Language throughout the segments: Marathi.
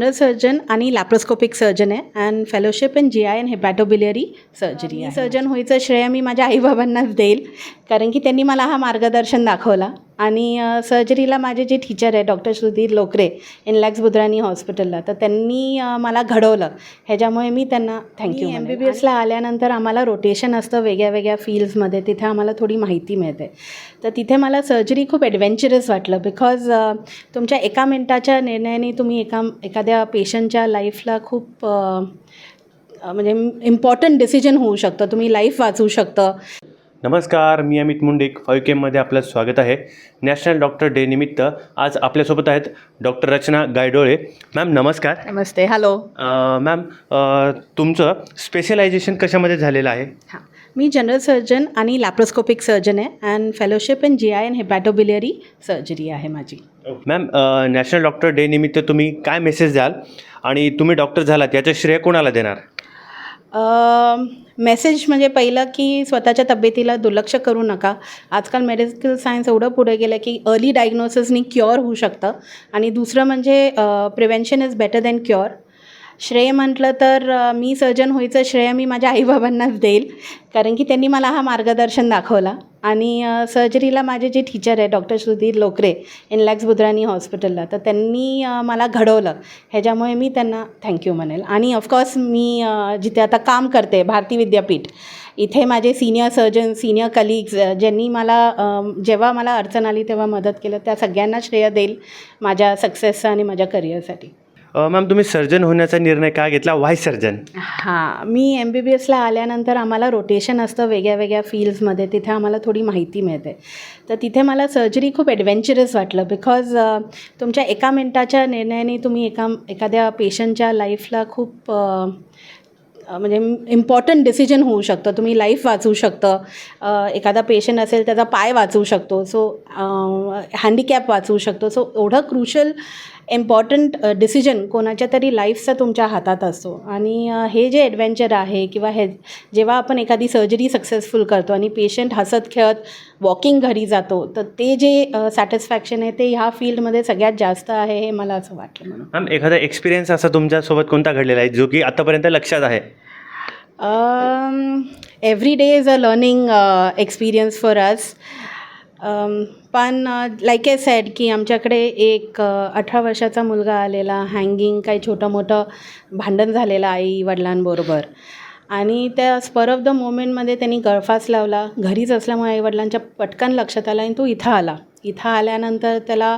जनरल सर्जन आणि लॅप्रोस्कोपिक सर्जन आहे and fellowship in GI and hepatobiliary surgery आहे. सर्जन व्हायचं श्रेय मी माझ्या आईबाबांनाच देईल, कारण की त्यांनी मला हा मार्गदर्शन दाखवला. आणि सर्जरीला माझे जे टीचर आहे डॉक्टर सुधीर लोकरे इनलॅक्स बुद्राणी हॉस्पिटलला, तर त्यांनी मला घडवलं. ह्याच्यामुळे मी त्यांना थँक्यू. MBBSला आल्यानंतर आम्हाला रोटेशन असतं वेगळ्या वेगळ्या फील्ड्समध्ये, तिथे आम्हाला थोडी माहिती मिळते. तर तिथे मला सर्जरी खूप ॲडव्हेंचरस वाटलं, बिकॉज तुमच्या एका मिनटाच्या निर्णयाने तुम्ही एखाद्या पेशंटच्या लाईफला खूप म्हणजे इम्पॉर्टंट डिसिजन होऊ शकतं, तुम्ही लाईफ वाचवू शकतं. नमस्कार, मी अमित मुंडिक. 5KMमध्ये आपलं स्वागत आहे. नॅशनल डॉक्टर डे निमित्त आज आपल्यासोबत आहेत डॉक्टर रचना गायडोळे. मॅम नमस्कार. नमस्ते. हॅलो मॅम, तुमचं स्पेशलायझेशन कशामध्ये झालेलं आहे? हां, मी जनरल सर्जन आणि लॅप्रोस्कोपिक सर्जन आहे and fellowship in GI and hepatobiliary surgery आहे माझी. मॅम, नॅशनल डॉक्टर डे निमित्त तुम्ही काय मेसेज द्याल आणि तुम्ही डॉक्टर झालात याचं श्रेय कोणाला देणार? मेसेज म्हणजे पहिलं की स्वतःच्या तब्येतीला दुर्लक्ष करू नका. आजकाल मेडिकल सायन्स एवढं पुढे गेलं की अर्ली डायग्नोसिसनी क्युअर होऊ शकतं. आणि दुसरं म्हणजे prevention is better than cure. श्रेय म्हटलं तर मी सर्जन व्हायचं श्रेय मी माझ्या आईबाबांनाच देईल, कारण की त्यांनी मला हा मार्गदर्शन दाखवला. आणि सर्जरीला माझे जे टीचर आहे डॉक्टर सुधीर लोकरे इनलॅक्स बुद्राणी हॉस्पिटलला, तर त्यांनी मला घडवलं. ह्याच्यामुळे मी त्यांना थँक्यू म्हणेल. आणि ऑफकोर्स मी जिथे आता काम करते भारती विद्यापीठ, इथे माझे सीनियर सर्जन सीनियर कलिग्स ज्यांनी मला जेव्हा मला अडचण आली तेव्हा मदत केलं, त्या सगळ्यांना श्रेय देईल माझ्या सक्सेसचं आणि माझ्या करिअरसाठी. मॅम, तुम्ही सर्जन होण्याचा निर्णय का घेतला? व्हाय सर्जन? हां, मी MBBSला आल्यानंतर आम्हाला रोटेशन असतं वेगळ्या वेगळ्या फील्ड्समध्ये, तिथे आम्हाला थोडी माहिती मिळते. तर तिथे मला सर्जरी खूप ॲडव्हेंचरस वाटलं, बिकॉज तुमच्या एका मिनटाच्या निर्णयाने तुम्ही एखाद्या पेशंटच्या लाईफला खूप म्हणजे इम्पॉर्टंट डिसिजन होऊ शकतं, तुम्ही लाईफ वाचवू शकतं. एखादा पेशंट असेल त्याचा पाय वाचवू शकतो, सो हँडिकॅप वाचवू शकतो. सो एवढं क्रुशल इम्पॉर्टंट डिसिजन कोणाच्या तरी लाईफचा तुमच्या हातात असतो. आणि हे जे ॲडव्हेंचर आहे किंवा हे जेव्हा आपण एखादी सर्जरी सक्सेसफुल करतो आणि पेशंट हसत खेळत वॉकिंग घरी जातो, तर ते जे सॅटिस्फॅक्शन आहे ते ह्या फील्डमध्ये सगळ्यात जास्त आहे, हे मला असं वाटलं. म्हणून मॅम, एखादा एक्सपिरियन्स असा तुमच्यासोबत कोणता घडलेला आहे जो की आतापर्यंत लक्षात आहे? Every day is a learning experience for us. पण लाईक आय सेड की आमच्याकडे एक 18 वर्षाचा मुलगा आलेला, हँगिंग, काही छोटं मोठं भांडण झालेलं आई वडिलांबरोबर. आणि त्या स्पर ऑफ द मोमेंटमध्ये त्यांनी गळफास लावला. घरीच असल्यामुळे आईवडिलांच्या पटकन लक्षात आला आणि तो इथं आला. इथं आल्यानंतर त्याला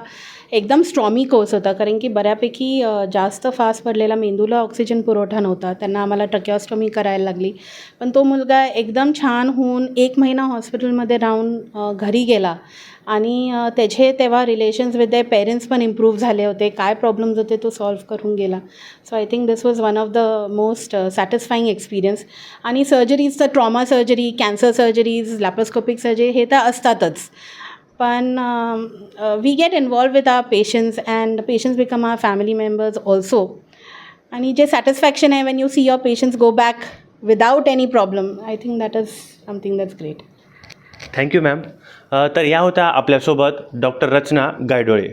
एकदम स्ट्रॉमी कोर्स होता, कारण की बऱ्यापैकी जास्त फास्ट पडलेला, मेंदूला ऑक्सिजन पुरवठा नव्हता. त्यांना आम्हाला ट्रॅकिओस्टोमी करायला लागली. पण तो मुलगा एकदम छान होऊन 1 महिना हॉस्पिटलमध्ये राहून घरी गेला. आणि त्याचे तेव्हा रिलेशन्स विथ द पेरेंट्स पण इम्प्रूव्ह झाले होते. काय प्रॉब्लेम्स होते तो सॉल्व्ह करून गेला. So I think this was one of the most satisfying experience. आणि सर्जरीज तर trauma surgery, cancer surgeries, laparoscopic surgery हे तर असतातच. पण we get involve with our patients and patients become our family members also. आणि जे सॅटिस्फॅक्शन आहे when you see your patients go back without any problem, I think that is something that's great. Thank you ma'am. तर या होत्या आपल्यासोबत डॉक्टर रचना गायडोळे.